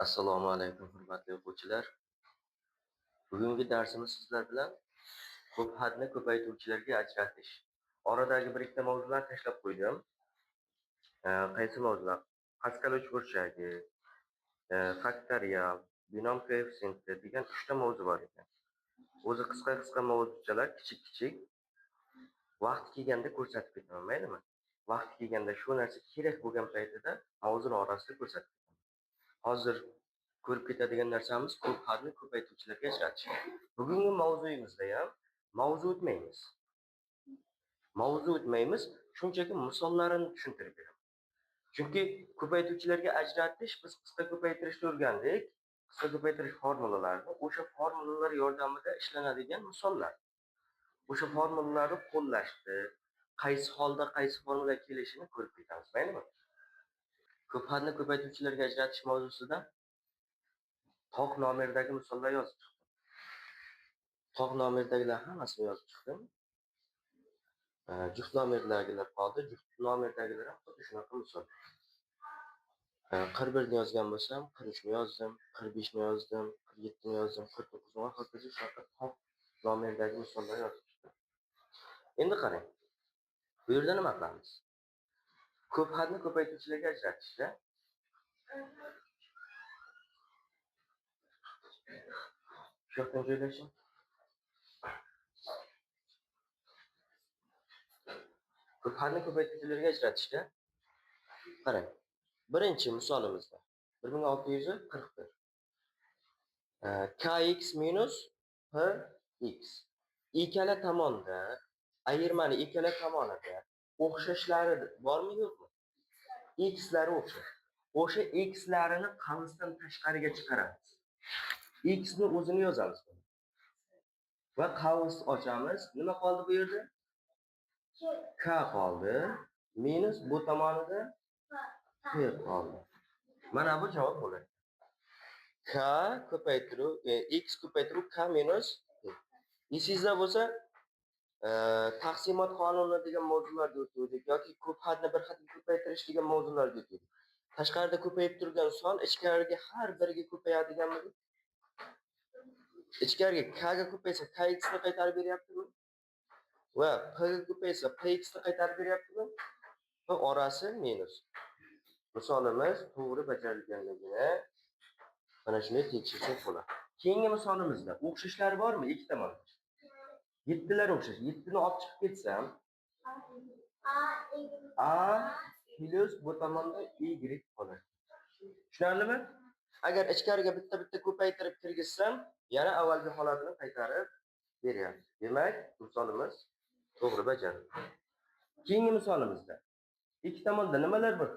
Assalomu alaykum hurmatli o'quvchilar. Bugungi darsimiz sizlar bilan ko'p hadni ko'paytuvchilarga ajratish. Oradagi bir ikkita mavzular tashlab qo'ydim. Qaysi mavzular? Paskal uchburchagi, faktorial, binom koeffitsiyenti degan 3 ta mavzu bor ekan. O'zi qisqa mavzuchalar, kichik. Vaqt kelganda ko'rsatib ketaman, maylimi? Vaqt kelganda shu narsa kerak bo'lgan paytida mavzular orasida ko'rsatib ketaman. Hozir ko'rib ketadigan narsamiz ko'p hadni ko'paytuvchilarga ajratish. Bugungi mavzuyimizda ham mavzu o'tmaymiz, shunchaki misollarini tushuntirib beraman. Chunki ko'paytuvchilarga ajratish biz qisqa ko'paytirishni o'rgandik. Qisqa ko'paytirish formulalarini, o'sha formulalar yordamida ishlanadigan misollar. O'sha formulalarni qo'llashni, qaysi holda qaysi formula kelishini ko'rib ketamiz, maylimi? Ko'p hadni ko'paytuvchilarga ajratish mavzusida tog' nomerdagi misollar yozib chiqdim. Tog' nomerdagilar hammasini yozib chiqdim. Juft nomerdagilar qoldi. Juft nomerdagilar ham xuddi shunaqa misol. 41 ni yozgan bo'lsam, 43 ni yozdim, 45 ni yozdim, 47 ni yozdim, 49 ni va hokazo shunaqa tog' nomerdagi misollar yozib chiqdim. Endi qarang. Bu yerda nima qilamiz? Ko'p hadni ko'paytuvchilarga ajratishda shu yoqdan joylashing. Ko'p hadni ko'paytuvchilarga ajratishda qarang. Birinchi misolimizda 1641 kx minus px ikkala tomonda ayirmani ikkala tomonida o'xshashlari bormi yo'qmi? X'lari o'xshash. O'sha x'larini qavsdan tashqariga chiqaramiz. X ni o'zini yozamiz. Va qavs ochamiz. Nima qoldi bu yerda? K qoldi. Minus bu tomonida P qoldi. Mana bu javob bo'ladi. K ko'paytiruv x ko'paytiruv K minus P. Esingizda bo'lsa, taqsimot qonuni degan mavzularni o'tdik yoki ko'p hadni bir hadga ko'paytirish degan mavzularni o'tdik. Tashqarida ko'payib turgan son ichkariga har biriga ko'payadiganmi? Ichkariga k ga ko'paysa kx ni qaytarib beryaptimi? Va p ga ko'paysa px ni qaytarib beryaptimi? Va orasi minus. Misolimiz to'g'ri bajarilganligini mana shunday tekshirsak bo'ladi. Keyingi misolimizda o'xshashlar bormi ikki tomonda? 7lar o'xshash. 7 ni olib chiqib ketsam a plus bu tomonda y qoladi. Tushunarlimi? Agar ichkariga bitta ko'paytirib kirgizsam, yana avvalgi holatini qaytarib beryapti. Demak, misolimiz to'g'ri bajarildi. Keyingi misolimizda ikki tomonda nimalar bor?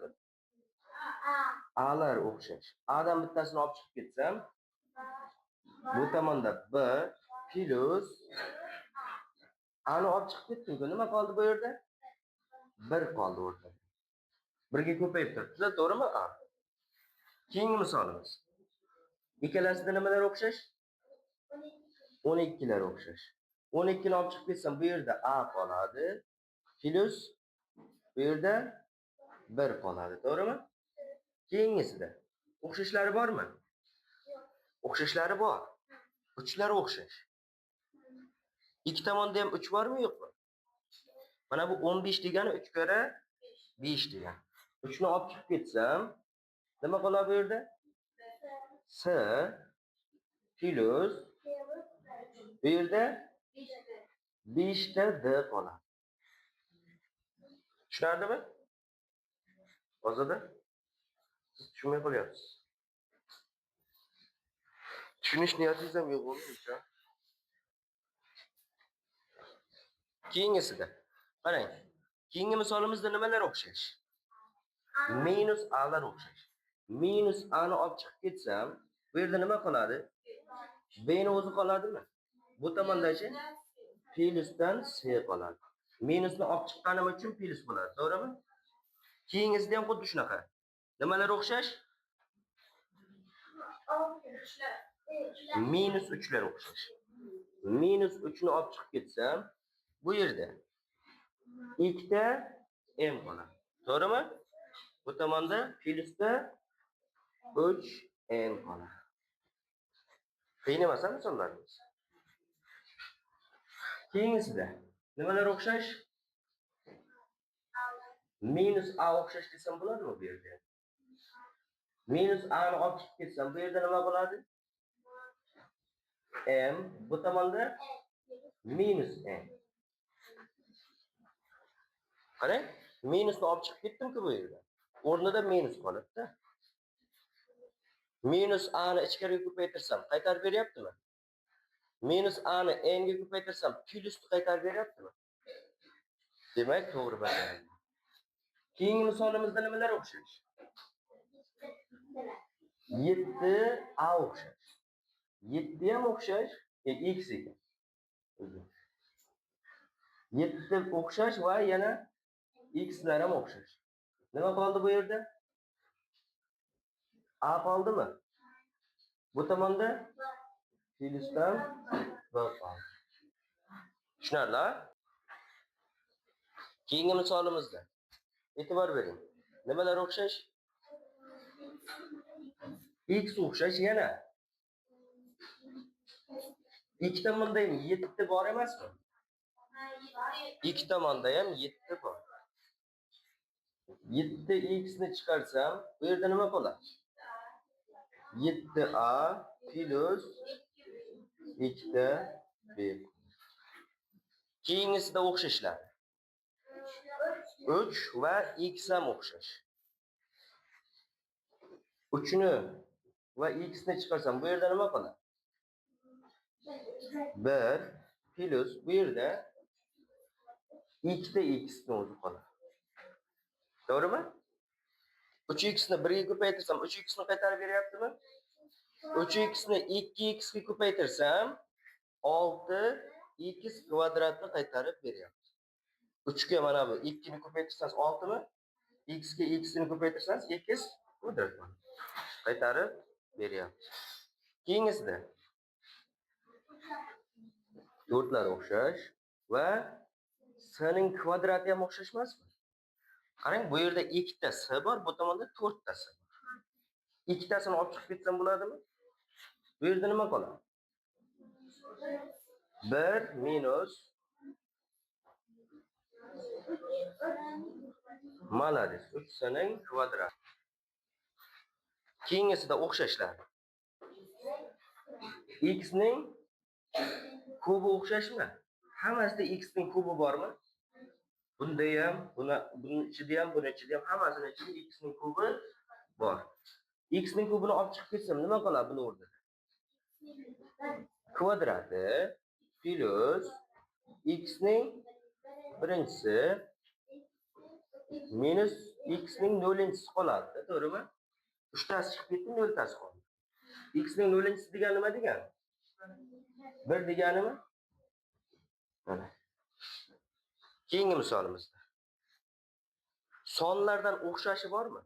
A'lar o'xshash. A'dan bittasini olib chiqib ketsam, bu tomonda b plus A'ni olib chiqib ketdim-ku, nima qoldi bu yerda? 1 qoldi o'rtada. 1 ga ko'payib turibdi, to'g'rimi? A. Keyingi misolimiz. Ikkalasida nimalar o'xshash? 12 lar o'xshash. 12 ni olib chiqib ketsam, bu yerda A qoladi, plus bu yerda 1 qoladi, to'g'rimi? Keyingisida o'xshashlari bormi? O'xshashlari bor. Uchlari o'xshash. Ikki tomonda ham 3 bormi, yo'qmi? Mana bu 15 degani 3 kara 5 degani. 3 ni olib chiqib ketsam, nima qoladi bu yerda? S plus bu yerda 5 ta D qoladi. Tushunardimi? Hozirda siz tushunmay qolyapsiz. Tushunish niyatingiz ham yo'q bo'lmaydi. Keyingisida qarang. Keyingi misolimizda nimalar o'xshash? Minus A'lar o'xshash. Minus A'ni olib chiqib ketsam, bu yerda nima qoladi? B ni o'zi qoladimi? Bu tomondachi plusdan C qoladi. Minusni olib chiqqanim uchun plus bo'ladi, to'g'rimi? Keyingisida ham xuddi shunaqa. Nimalar o'xshash? Minus 3lar o'xshash. Minus 3 ni olib chiqib ketsam, bu yerda ikkita m qoladi. To'g'rimi? Bu tomonda plusda 3 n qoladi. Qiyin emas misollarimiz. Keyingisida nimalar o'xshash? Minus a o'xshash desam bo'ladimi bu yerda? Minus a ni olib chiqib ketsam, bu yerda nima bo'ladi? M, bu tomonda minus n. Qarang, minusni olib chiqib ketdim-ku bu yerda. O'rnida minus qolibdi. Minus a ni ichkariga ko'paytirsam, qaytarib beryaptimi? Minus a ni n ga ko'paytirsam, plyusni qaytarib beryaptimi? Demak, to'g'ri bajarildi. Keyingi misolimizda nimalar o'xshash? 7a o'xshash. 7 ham o'xshash, x ekan. 7 o'xshash va yana x'lar ham o'xshash. Nima qoldi bu yerda? A qoldimi? Bu tomonda plyusdan b qoldi. Tushunarli? Keyingi misolimizda e'tibor bering. Nimalar o'xshash? X o'xshash yana. Ikki tomonda ham 7 bor emasmi? Ikki tomonda ham 7 bor. 7x ni chiqarsam, bu yerda nima qoladi? 7a plus 2b. Keyingisida o'xshashlar. 3 va x ham o'xshash. 3 ni va x ni chiqarsam, bu yerda nima qoladi? 1 plus bu yerda 2 x ni o'zi qoladi. To'g'rimi? 3x ni 1 ga ko'paytirsam, 3x ni qaytarib beryaptimi? 3x ni 2x ga ko'paytirsam, 6x kvadratni qaytarib beryapti. 3 ga mana bu 2 ni ko'paytirsangiz 6 mi? X ga x ni ko'paytirsangiz x kvadrat qaytarib beryapti. Keyingisida 4lar o'xshash va s ning kvadrati ham o'xshash emasmi? Qarang, bu yerda 2 ta s bor, bu tomonda 4 ta s bor. 2 tasini olib chiqib ketsam bo'ladimi? Bu yerda nima qoladi? 1 minus malades 3 s ning kvadrati. Keyingisida o'xshashlar. X ning kubi o'xshashmi? Hammasida x ning kubi bormi? Bunda ham, buning ichida ham, buning ichida ham, hammasini ichida x ning kubi bor. X ning kubini olib chiqib ketsam, nima qoladi buning o'rnida? Kvadrati plus x ning birinchisi minus x ning nollinchisi qoladi, to'g'rimi? 3 tasi chiqib ketdi, 0 tasi qoldi. X ning nollinchisi degani nima degani? 1 deganimi? Mana. Keyingi misolimizda. Sonlardan o'xshashi bormi?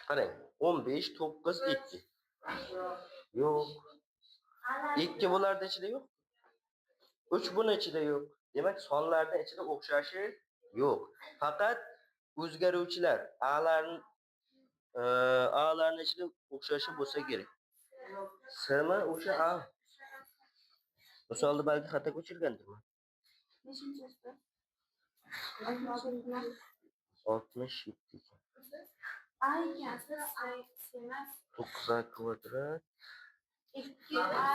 Qarang, 15, 9, 2. Yo'q. 2 bularda ichida yo'q. 3 buni ichida yo'q. Demak, sonlarning ichida o'xshashi yo'q. Faqat o'zgaruvchilar a'larning ichida o'xshashi bo'lsa kerak. S-mi o'sha a? Misolda balki xato ko'chirgandirman. 67. A ekansiz, A emas. 9a kvadrat 2a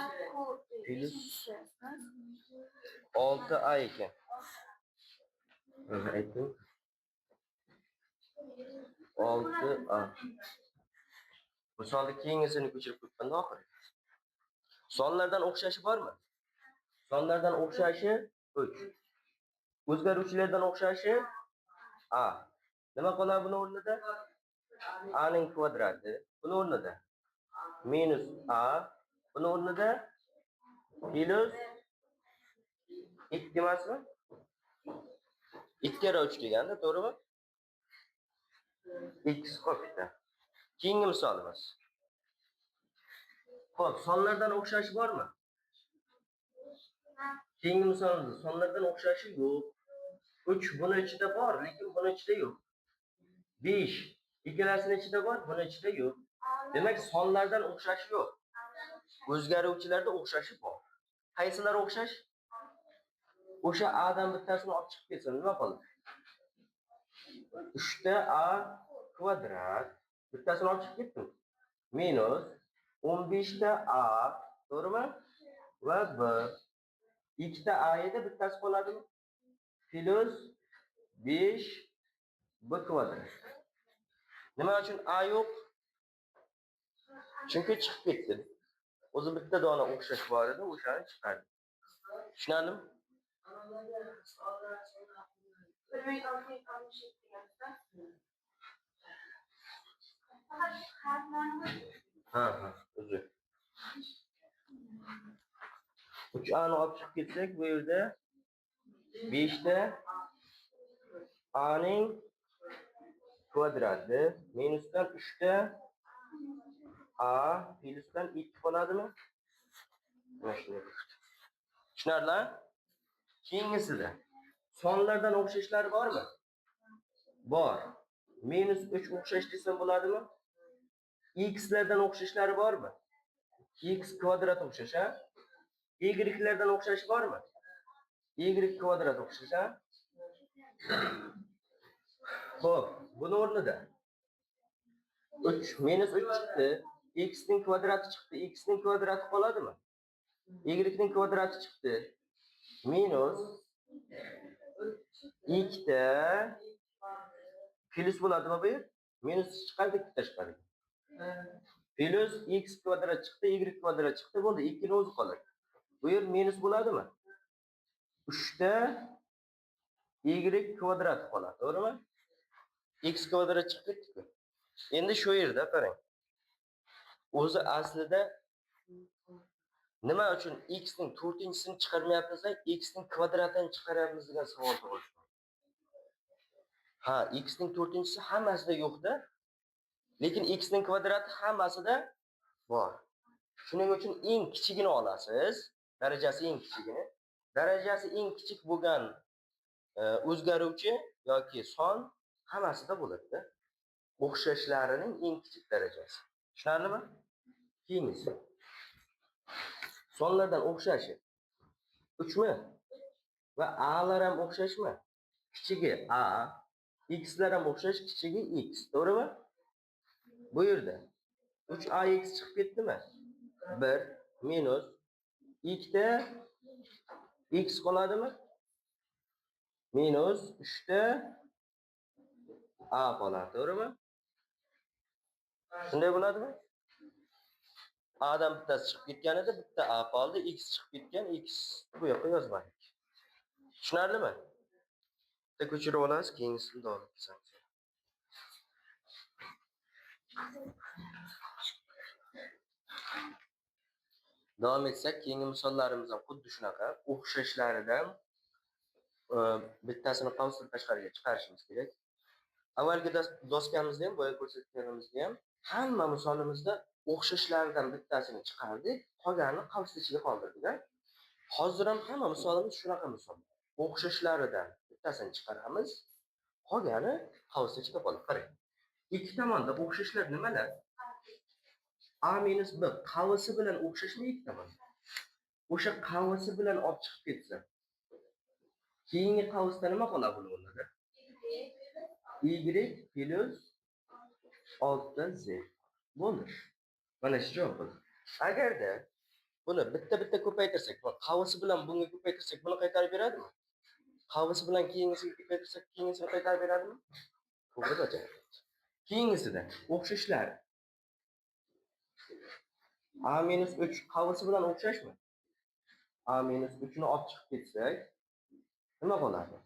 plus 6a ekan. Ayting. 6a. Misolda keyingisini ko'chirib qo'yibman oxiri. Sonlardan o'xshashi bormi? Sonlardan o'xshashi 3. O'zgaruvchilardan o'xshashi a. Nima qoladi buning o'rnida? A ning kvadrati. Buning o'rnida minus a. Buning o'rnida plus 2 emasmi? 2 kere 3 deganda, to'g'rimi? X qolibdi. Keyingi misolimiz. Xo'p, sonlardan o'xshashi bormi? Keyingi misolimizda sonlardan o'xshashi yo'q. 3 buni ichida bor, lekin buni ichida yo'q. 5 ikkalasining ichida bor, buni ichida yo'q. Demak, sonlardan o'xshashi yo'q. O'zgaruvchilarda o'xshashi bor. Qaysilari o'xshash? O'sha A'dan bittasini olib chiqib ketsa nima qoladi? 3ta A kvadrat bittasini olib chiqib ketdim. Minus 15ta A, to'g'rimi? Va B. 2ta A edi, bittasi qoladimi? Plus 5B kvadrat. Nima uchun A yo'q? Chunki chiqib ketdi. O'zi bitta dona o'xshash bor edi, o'shani chiqardi. Tushunadimi? Ha, o'zi. 3A'ni olib chiqib ketsak, bu yerda 5ta A'ning kvadrati minusdan 3ta A plusdan 2 qoladimi? Mana shunday. Tushunarli? Keyingisida sonlardan o'xshashlar bormi? Bor. Minus 3 o'xshash desam bo'ladimi? X'lardan o'xshashlari bormi? X kvadrat o'xshash, ha? Y'lardan o'xshash bormi? Y kvadrat o'xshash, ha? Xo'p, buni o'rnida 3 minus 3 chiqdi. X ning kvadrati chiqdi. X ning kvadrati qoladimi? Y ning kvadrati chiqdi. Minus 2ta plus bo'ladimi bu yer? Minus chiqadi, ikkita chiqadi. Plus x kvadrat chiqdi, y kvadrat chiqdi, bo'ldi. 2 ning o'zi qoladi. Bu yer minus bo'ladimi? 3ta y kvadrat qoladi, to'g'rimi? X kvadrat chiqib ketdi-ku. Endi shu yerda qarang. O'zi aslida nima uchun x ning 4-sini chiqarmayapmiz, x ning kvadratini chiqaryapmiz degan savol tug'iladi. Ha, x ning 4-si hammasida yo'q-da. Lekin x ning kvadrati hammasida bor. Shuning uchun eng kichigini olasiz. Darajasi eng kichigini. Darajasi eng kichik bo'lgan o'zgaruvchi yoki son hammasida bo'ladi-da. O'xshashlarining eng kichik darajasi. Tushunarlimi? Keyingisi. Sonlardan o'xshashi 3 mi? Va A'lar ham o'xshashmi? Kichigi A, X'lar ham o'xshash, kichigi X, to'g'rimi? Bu yerda 3AX chiqib ketdimi? 1 minus 2ta X qoladimi? Minus 3ta A qoladi, to'g'rimi? Shunday bo'ladimi? A'dan bittasi chiqib ketgan edi, bitta A qoldi, X chiqib ketgan, X bu yoqqa yozmadik. Tushunarlimi? Bitta ko'chirib olasiz, keyingisini davom etamiz. Davom etsak, keyingi misollarimiz ham xuddi shunaqa, o'xshashlaridan bittasini qavsdan tashqariga chiqarishimiz kerak. Avvalgi doskamizda ham, boya ko'rsatganimizda ham hamma misolimizda o'xshashlaridan bittasini chiqardik, qolganini qavs ichiga qoldirdik-a. Hozir ham hamma misolimiz shunaqa misol. O'xshashlaridan bittasini chiqaramiz, qolgani qavs ichida qoladi. Qarang. Ikki tomonda o'xshashlar nimalar? A minus B qavsi bilan o'xshashmi ikki tomonda? O'sha qavsi bilan olib chiqib ketsa, keyingi qavsda nima qoladi buning o'rnida? Y plus 6z. Bo'ldi. Mana shu javob bo'ldi. Agarda buni bitta ko'paytirsak, qavsi bilan bunga ko'paytirsak, buni qaytarib beradimi? Qavsi bilan keyingisiga ko'paytirsak, keyingisini qaytarib beradimi? To'g'ri bajardik. Keyingisida o'xshashlar. A minus 3 qavsi bilan o'xshashmi? A minus 3 ni olib chiqib ketsak, nima qoladi?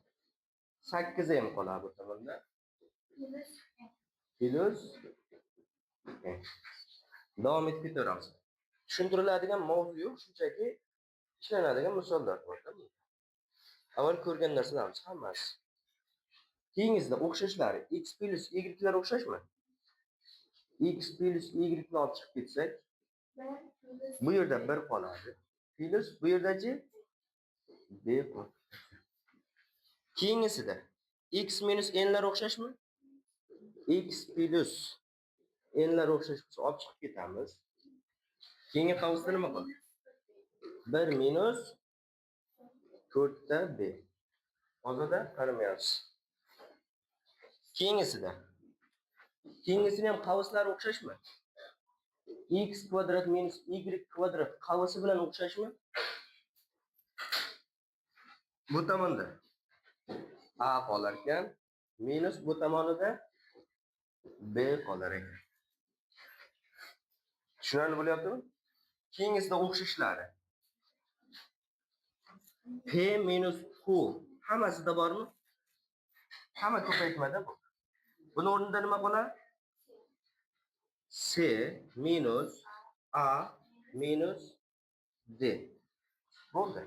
8m qoladi bu tomonda. Plus davom etib ketaveramiz. Tushuntiriladigan mavzu yo'q, shunchaki ishlanadigan misollar bor-da. Avval ko'rgan narsalarimiz hammasi. Keyingisida o'xshashlari x plus y lar o'xshashmi? X plus y ni olib chiqib ketsak, bu yerda 1 qoladi. Plus bu yerdachi b. Keyingisida x minus n lar o'xshashmi? X plus N'lar o'xshash bo'lsa olib chiqib ketamiz. Keyingi qavusda nima qoldi? 1 minus 4 ta b. Hozirda qaramayapsiz. Keyingisida. Keyingisini ham qavuslari o'xshashmi? X kvadrat minus y kvadrat qavusi bilan o'xshashmi? Bu tomonda a qolar ekan, minus bu tomonida b qolar ekan. Tushunarli bo'lyaptimi? Keyingisida o'xshashlari. P minus Q hammasida bormi? Hamma ko'paytmada bu. Buni o'rnida nima qoladi? C minus A minus D. Bo'ldi.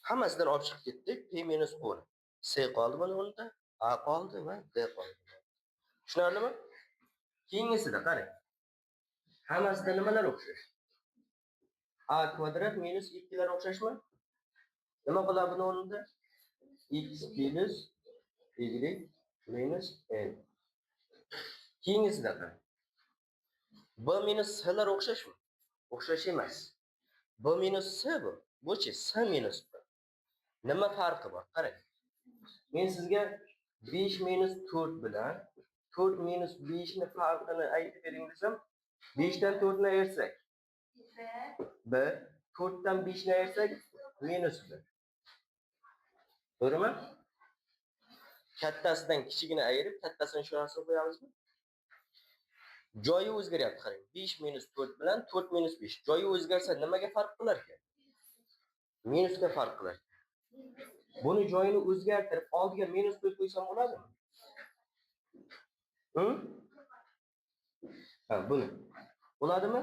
Hammasidan olib chiqib ketdik. P minus Q. C qoldi buni o'rnida, A qoldi va D qoldi. Tushunarlimi? Keyingisida qarang. Hammasida nimalar o'xshash? A kvadrat minus 2lar o'xshashmi? Nima qiladi buni o'rnida? X plus y minus n. Keyingisida qarang. B minus S'lar o'xshashmi? O'xshash emas. B minus S bu. Bu-chi S minus B. Nima farqi bor? Qarang. Men sizga 5 minus 4 bilan 4 minus 5 ni farqini aytib bering desam, 5 dan 4 ni ayirsak 1, 4 dan 5 ni ayirsak minus 1. To'g'rimi? Kattasidan kichigini ayirib, kattasini shu narsaga qo'yamizmi? Joyi o'zgaryapti, qarang. 5 minus 4 bilan 4 minus 5. Joyi o'zgarsa nimaga farq qilar ekan? Minusga farq qilar. Buni joyini o'zgartirib, oldiga minus qo'ysam bo'ladimi? Ha, buni. Bo'ladimi?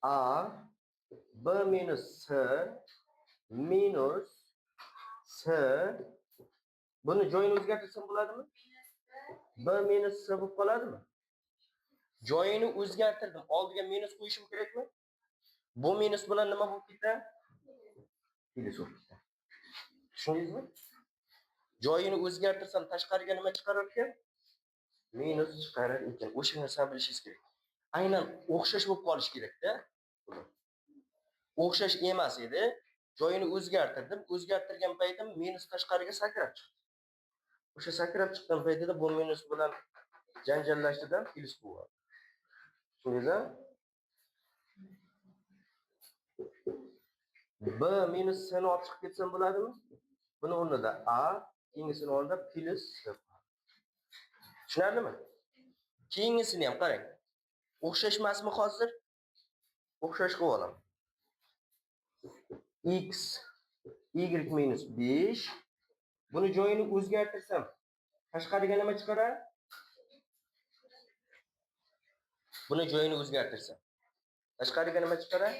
A B minus S minus S. Buni joyini o'zgartirsam bo'ladimi? B minus S bo'lib qoladimi? Joyini o'zgartirdim. Oldiga minus qo'yishim kerakmi? Bu minus bilan nima bo'lib ketadi? Plus bo'lib ketadi. Tushundingizmi? Joyini o'zgartirsam tashqariga nima chiqarar ekan? Minus chiqarar ekan. O'sha narsani bilishingiz kerak. Aynan o'xshash bo'lib qolish kerak-da. O'xshash emas edi. Joyini o'zgartirdim. O'zgartirgan paytim minus tashqariga sakrab chiqdi. O'sha sakrab chiqqan paytida bu minus bilan janjallashdidan plus bo'ladi. Tushundingizmi? B minus S ni olib chiqib ketsam bo'ladimi? Buni o'rnida A, keyingisini o'rnida plus S. Tushunarlimi? Keyingisini ham qarang. O'xshashmasmi hozir? O'xshash qilib olaman. X y minus 5. Buni joyini o'zgartirsam, tashqariga nima chiqaradi? Buni joyini o'zgartirsam, tashqariga nima chiqaradi?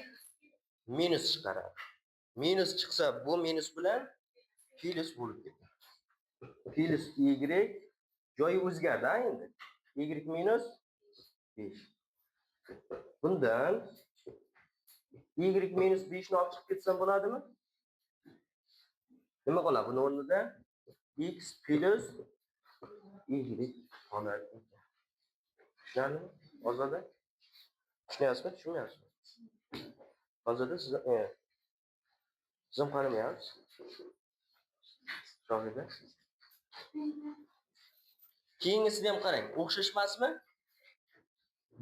Minus chiqaradi. Minus chiqsa, bu minus bilan plus bo'lib ketadi. Plus y joyi o'zgardi endi. Y minus 5. Bundan y minus 5 ni olib chiqib ketsam bo'ladimi? Nima qoladi? Buni o'rnida x plus y qoladi. Tushunarlimi? Hozirda tushunyapsizmi? Tushunmayapsizmi? Hozirda siz ham qaramayapsiz. Shohida. Keyingisini ham qarang. O'xshashmasmi?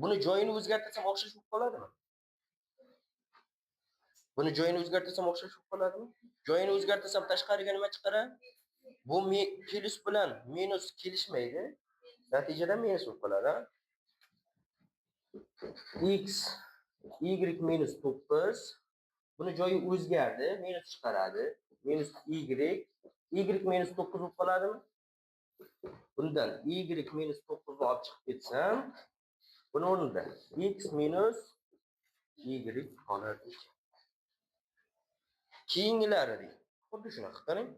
Buni joyini o'zgartirsam o'xshash bo'lib qoladimi? Buni joyini o'zgartirsam o'xshash bo'lib qoladimi? Joyini o'zgartirsam tashqariga nima chiqaradi? Bu plus bilan minus kelishmaydi. Natijada minus bo'lib qoladi. X y minus 9. Buni joyi o'zgardi, minus chiqaradi. Minus y minus 9 bo'lib qoladimi? Bundan y minus 9 ni olib chiqib ketsam, buni o'rnida x minus y qoladi. Keyingilari xuddi shunaqa qarang.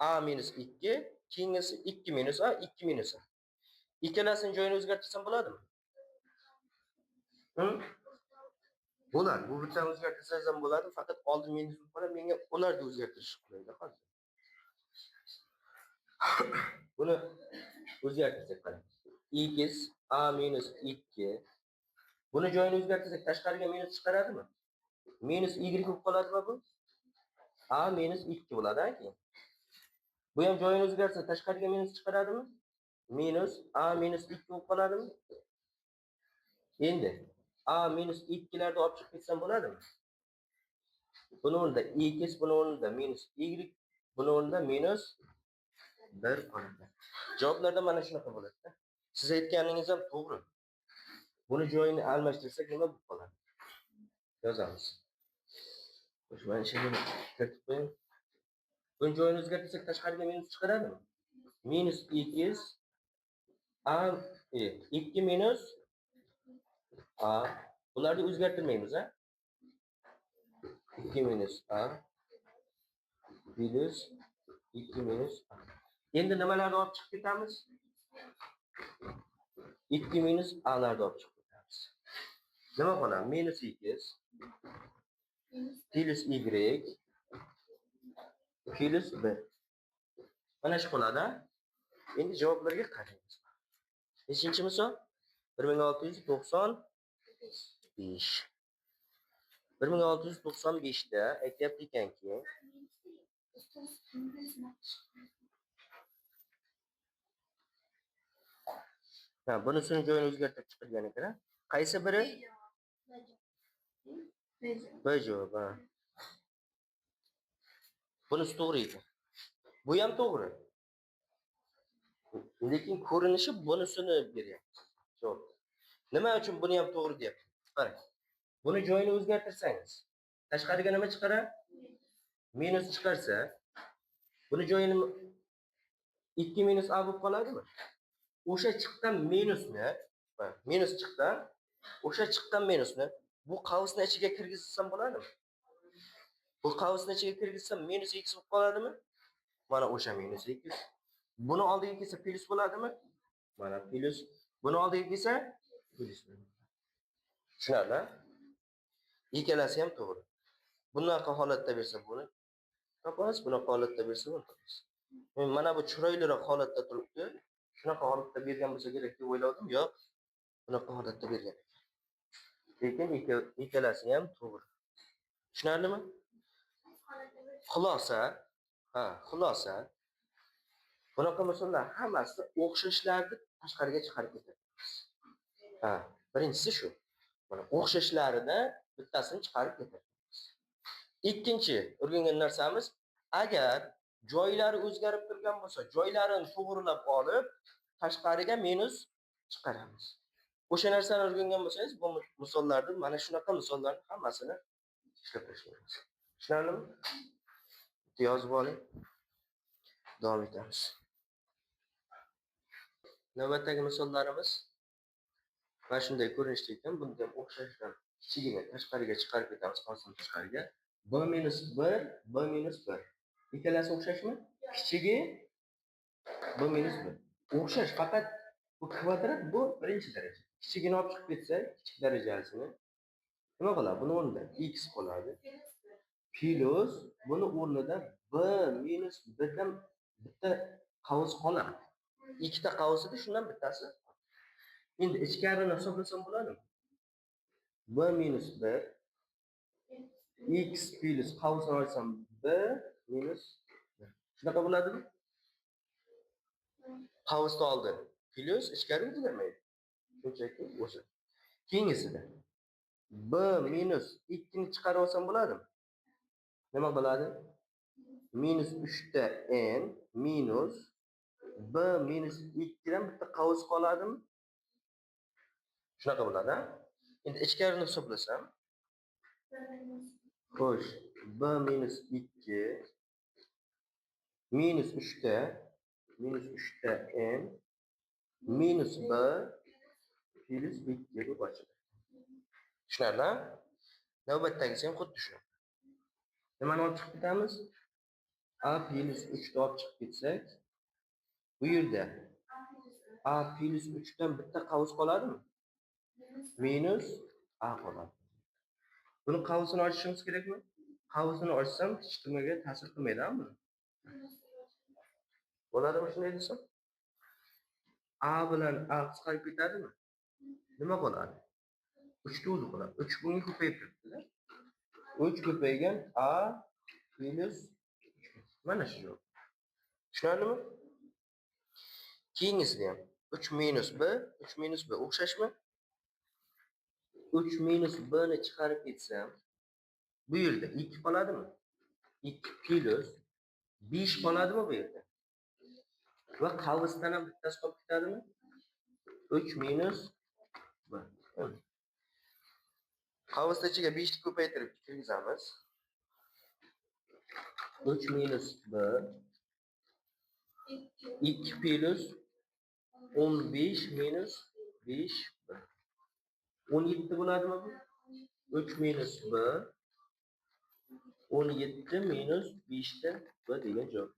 A minus 2, keyingisi 2 minus A, 2 minus A. Ikkalasini joyini o'zgartirsam bo'ladimi? Bo'ladi. Bu bittani o'zgartirsangiz ham bo'ladi, faqat oldin minus bo'lib qoladi. Menga ularni o'zgartirish qilaydi hozir. Buni o'zgartirsak qarang. X A minus 2. Buni joyini o'zgartirsak tashqariga minus chiqaradimi? Minus Y bo'lib qoladimi bu? A minus 2 bo'ladi keyin. Bu ham joyini o'zgartirsa tashqariga minus chiqaradimi? Minus A minus 2 bo'lib qoladimi? Endi A minus 2 larni olib chiqib ketsam bo'ladimi? Buni o'rnida X, buni o'rnida minus Y, buni o'rnida minus 1 qoladi. Javoblarda mana shunaqa bo'ladi-da. Siz aytganingiz ham to'g'ri. Buni joyini almashtirsak nima bo'lib qoladi? Yozamiz. Xo'sh, mana shuni kiritib qo'ying. Buni joyini o'zgartirsak tashqariga minus chiqaradimi? Minus X A 2 minus A. Bularni o'zgartirmaymiz, ha? 2 minus A minus 2 minus A. Endi nimalarni olib chiqib ketamiz? 2 minus A larni olib chiqib ketamiz. Nima qoladi? Minus X plus Y plus 1. Mana shu qoladi. Endi javoblarga qaraymiz. Nechinchi misol? 1695. 1695 da aytyapti ekanki, bunisini joyini o'zgartirib chiqargan ekan. Qaysi biri? B javob, ha. Bunisi to'g'ri ekan. Bu ham to'g'ri. Lekin ko'rinishi bunisini beryapti. Javob. Nima uchun buni ham to'g'ri deyapti? Qarang. Buni joyini o'zgartirsangiz, tashqariga nima chiqaradi? Minus chiqarsa, buni joyini 2 minus A bo'lib qoladimi? O'sha chiqqan minusni, minus chiqqan, o'sha chiqqan minusni bu qavsni ichiga kirgizsam bo'ladimi? Bu qavsni ichiga kirgizsam minus x bo'lib qoladimi? Mana o'sha minus x. Buni oldiga kelsa plus bo'ladimi? Mana plus. Buni oldiga kelsa plus. Tushunarli? Ikkalasi ham to'g'ri. Bunaqa holatda bersa buni topasiz, bunaqa holatda bersa buni topasiz. Men mana bu chiroyliroq holatda turibdi. Shunaqa holatda bergan bo'lsa kerak deb o'yladim, yo'q. Bunaqa holatda bergan ekan. Lekin ikkalasi ham to'g'ri. Tushunarlimi? Xulosa. Bunaqa misollar hammasi o'xshashlarni tashqariga chiqarib ketadi. Birinchisi shu. Mana o'xshashlarini bittasini chiqarib ketadi. Ikkinchi o'rgangan narsamiz, agar joylari o'zgarib turgan bo'lsa, joylarini to'g'rilab olib, tashqariga minus chiqaramiz. O'sha narsani o'rgangan bo'lsangiz, bu misollarni, mana shunaqa misollarni hammasini ishlab tashlaymiz. Tushunarlimi? Yozib oling. Davom etamiz. Navbatdagi misollarimiz mana shunday ko'rinishda ekan. Bunga o'xshashdan kichigini tashqariga chiqarib ketamiz, qolsin tashqariga. B minus 1, B minus 1. Ikkalasi o'xshashmi? Kichigi B minus 1. O'xshash, faqat bu kvadrat, bu birinchi daraja. Kichigini olib chiqib ketsak, kichik darajasini nima qoladi? Buni o'rnida x qoladi. Plus buni o'rnida B minus 1 dan bitta qavs qoladi. Ikkita qavsida shundan bittasi. Endi ichkarini hisoblasam bo'ladimi? B minus 1 x plus qavsini olsam B minus 1. Shunaqa bo'ladimi? Qavsni oldi. Plus ichkari o'zgarmaydi. Shunchaki o'sha. Keyingisida B minus 2 ni chiqarib olsam bo'ladimi? Nima bo'ladi? Minus 3 ta n minus B minus 2 dan bitta qavs qoladimi? Shunaqa bo'ladi, ha? Endi ichkarini hisoblasam, xo'sh, B minus 2 minus 3 ta n minus B plus 2 deb ochiladi. Tushunarli? Navbatdagisi ham xuddi shu. Nimani olib chiqib ketamiz? A plus 3 ni olib chiqib ketsak, bu yerda A plus 3 dan bitta qavs qoladimi? Minus A qoladi. Buni qavsini ochishimiz kerakmi? Qavsini ochsam hech nimaga ta'sir qilmaydi-a buni. Bo'ladimi shunday desam? A bilan A qisqarib ketadimi? Nima bo'ladi? 3 ta o'zi qoladi. 3 bunga ko'payib turibdi-da. 3 ko'paygan A minus mana shu javob. Tushunarlimi? Keyingisida ham 3 minus B, 3 minus B o'xshashmi? 3 minus B ni chiqarib ketsam, bu yerda 2 qoladimi? 2 plus 5 qoladimi bu yerda? Va qavsdan ham bittasi qolib ketadimi? 3 minus B. Qavsda ichiga 5 ni ko'paytirib kirgizamiz. 3 minus B 2 plus 15 minus 5 B. 17 bo'ladimi bu? 3 minus B 17 minus 5 ta B degan javob.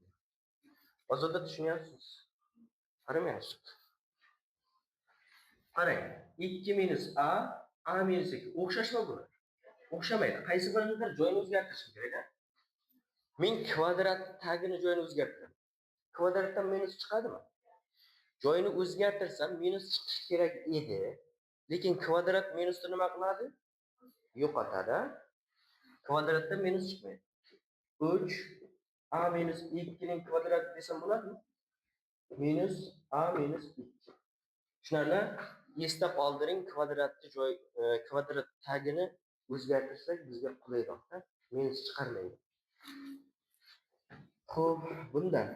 Hozirda tushunyapsiz? Qaramayapsiz. Qarang, 2 minus A minus 2 o'xshashmi bular? O'xshamaydi. Qaysi biridir joyini o'zgartirishim kerak-a? Men kvadrat tagini joyini o'zgartiraman. Kvadratdan minus chiqadimi? Joyini o'zgartirsam minus chiqishi kerak edi. Lekin kvadrat minusni nima qiladi? Yo'qotadi. Kvadratdan minus chiqmaydi. 3 A minus 2 ning kvadrati desam bo'ladimi? Minus A minus 2. Tushunarli? Eslab qoldiring, kvadratni joy kvadrat tagini o'zgartirsak bizga qulayroq-da. Minus chiqarmaydi. Xo'p, bundan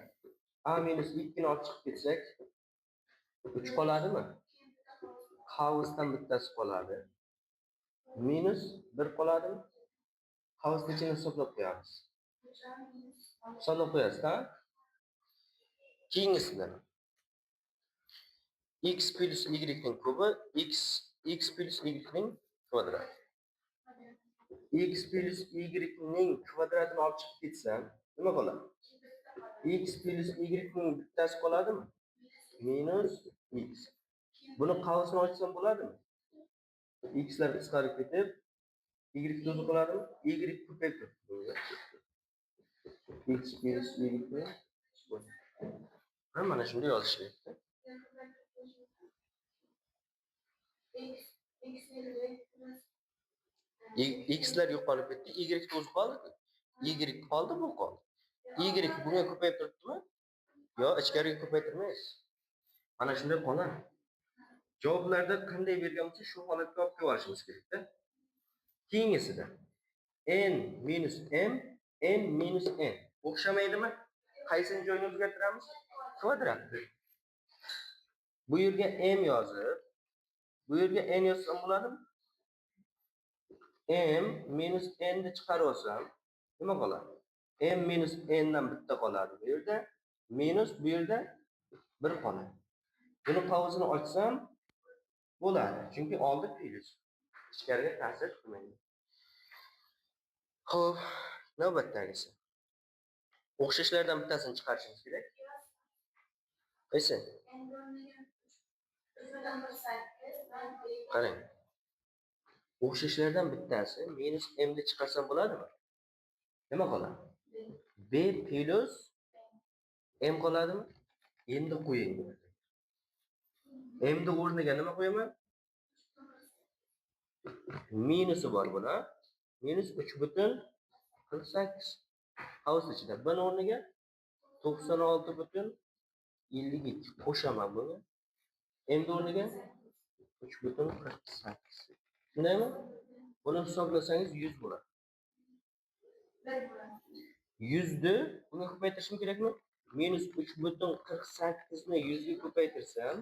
A minus 2 ni olib chiqib ketsak 3 qoladimi? Qavsdan bittasi qoladi. Minus 1 qoladimi? Qavsni ichini hisoblab qo'yamiz. Hisoblab qo'yasiz-da? Keyingisidan x plus y ning kubi x plus y ning kvadrati. X plus y ning kvadratini olib chiqib ketsam, nima qoladi? X plus y ning bittasi qoladimi? Minus x. Buni qavsini ochsam bo'ladimi? X lar qisqarib ketib, y o'zi qoladimi? Y ko'payib turibdi. X plus y mana shunday yozish kerak. X lar yo'qolib ketdi, y o'zi qoldi. Y qoldi, bu qoldi. Y bunga ko'payib turibdimi? Yo, ichkariga ko'paytirmaysiz. Mana shunday qoladi. Javoblarda qanday berganimizda shu holatga olib kelib olishimiz kerak-da. Keyingisida n minus m, n minus n o'xshamaydimi? Qaysini joyini o'zgartiramiz? Kvadratni. Bu yerga m yozib, bu yerga n yozsam bo'ladimi? M minus n ni chiqarib olsam, nima qoladi? M minus n dan bitta qoladi bu yerda, minus bu yerda 1 qoladi. Buni qavsini ochsam bo'ladi, chunki oldi plus. Ichkariga ta'sir qilmaydi. Xo'p, navbatdagisi. O'xshashlardan bittasini chiqarishimiz kerak. Qaysi? Qarang. O'xshashlardan bittasi minus m ni chiqarsam bo'ladimi? Nima qoladi? B plus m qoladimi? Endi qo'ying. M ni o'rniga nima qo'yaman? Minusi bor buni. Minus 3,48. Qavs ichida b o'rniga 96,52 qo'shaman buni. M o'rniga 3,48. Shundaymi? Buni hisoblasangiz 100 bo'ladi. 100 ni bunga ko'paytirishim kerakmi? Minus 3,48 ni 100 ga ko'paytirsam,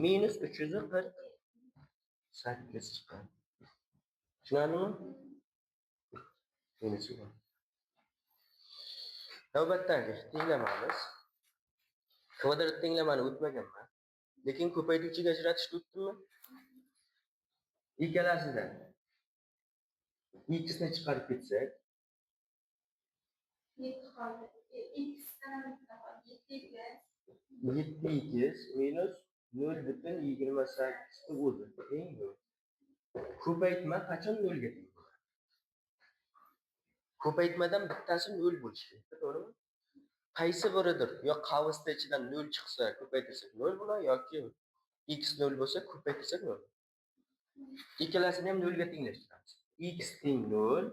minus 348 chiqadi. Tushunarlimi? Minus 1. Navbatdagi tenglamamiz. Kvadrat tenglamani o'tmaganman. Lekin ko'paytuvchiga ajratishni o'tdimmi? Ikkalasidan x ni chiqarib ketsak, 7x minus 0,28 o'zi. Ko'paytma qachon 0 ga teng bo'ladi? Ko'paytmadan bittasi 0 bo'lishi kerak, to'g'rimi? qaysi biridir? Yo qavsda ichidan 0 chiqsa ko'paytirsak 0 bo'ladi yoki x 0 bo'lsa ko'paytirsak 0. Ikkalasini ham 0 ga tenglashtiramiz. X teng 0,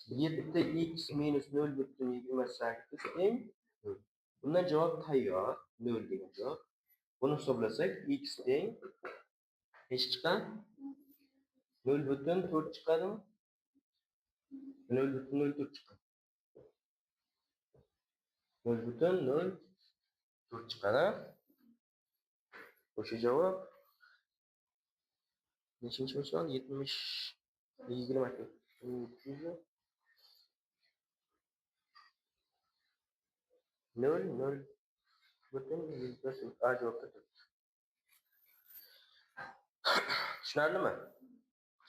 7 x minus 0,28 teng 0. Bundan javob tayyor, 0 degan javob. Buni hisoblasak x teng necha chiqadi? 0,4 chiqadimi? 0,04 chiqadi. 0,04 chiqadi. O'sha javob nechinchi misol? 70 20 0 0 butun 100 A javobda turibdi. Tushunarlimi?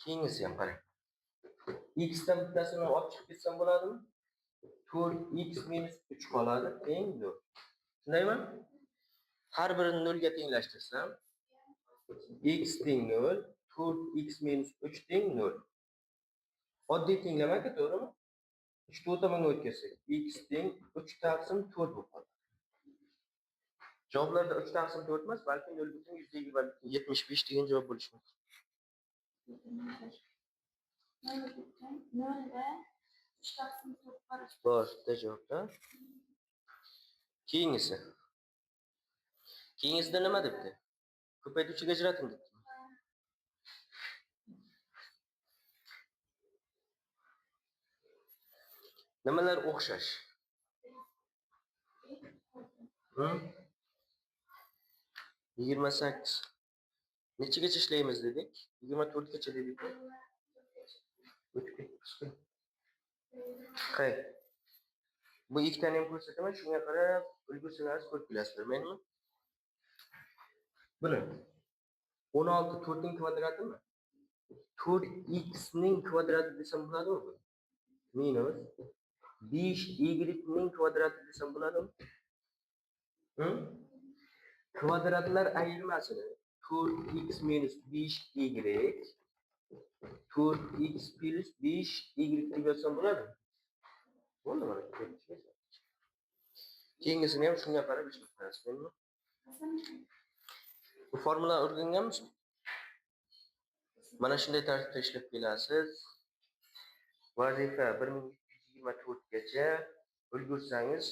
Keyingisi ham qarang. X dan bittasini olib chiqib ketsam bo'ladimi? 4x minus 3 qoladi, teng 0. Shundaymi? Har birini 0 ga tenglashtirsam x teng 0, 4x minus 3 teng 0. Oddiy tenglama-ku, to'g'rimi? 3 4 tomonga o'tkazsak, x teng 3 taqsim 4 bo'lib qoladi. Javoblarda 3 taqsim 4 emas, balki 0,175 degan javob bo'lishi mumkin. 0'da 3 taqsim 4 qarash. Boshda javobda. Keyingisi. Keyingisida nima debdi? Ko'paytiruvchiga ajrating debdi. Nimalar o'xshash? 28. Nechigacha ishlaymiz dedik? 24 gacha dedik. Hay. Bu ikkitani ham ko'rsataman, shunga qarab ulgursangiz ko'rib bilasizlar, menimi? Buni 16 4 ning kvadratimi? 4x ning kvadrati desam bo'ladimi? Minus 5y ning kvadrati desam bo'ladimi? Kvadratlar ayirmasini 4x minus 5y 4x plus 5y deb yozsam bo'ladimi? Bo'ldi mana. Keyingisini ham shunga qarab ish qilasizmi? Bu formula o'rganganmisiz? Mana shunday tartibda ishlab kelasiz. Vazifa 1724 gacha ulgursangiz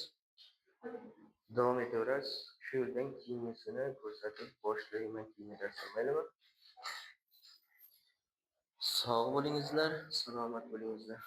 davom etaverasiz. Shu yerdan keyingisini ko'rsatib boshlayman keyingi darsda, maylimi? Sog' bo'lingizlar, salomat bo'lingizlar.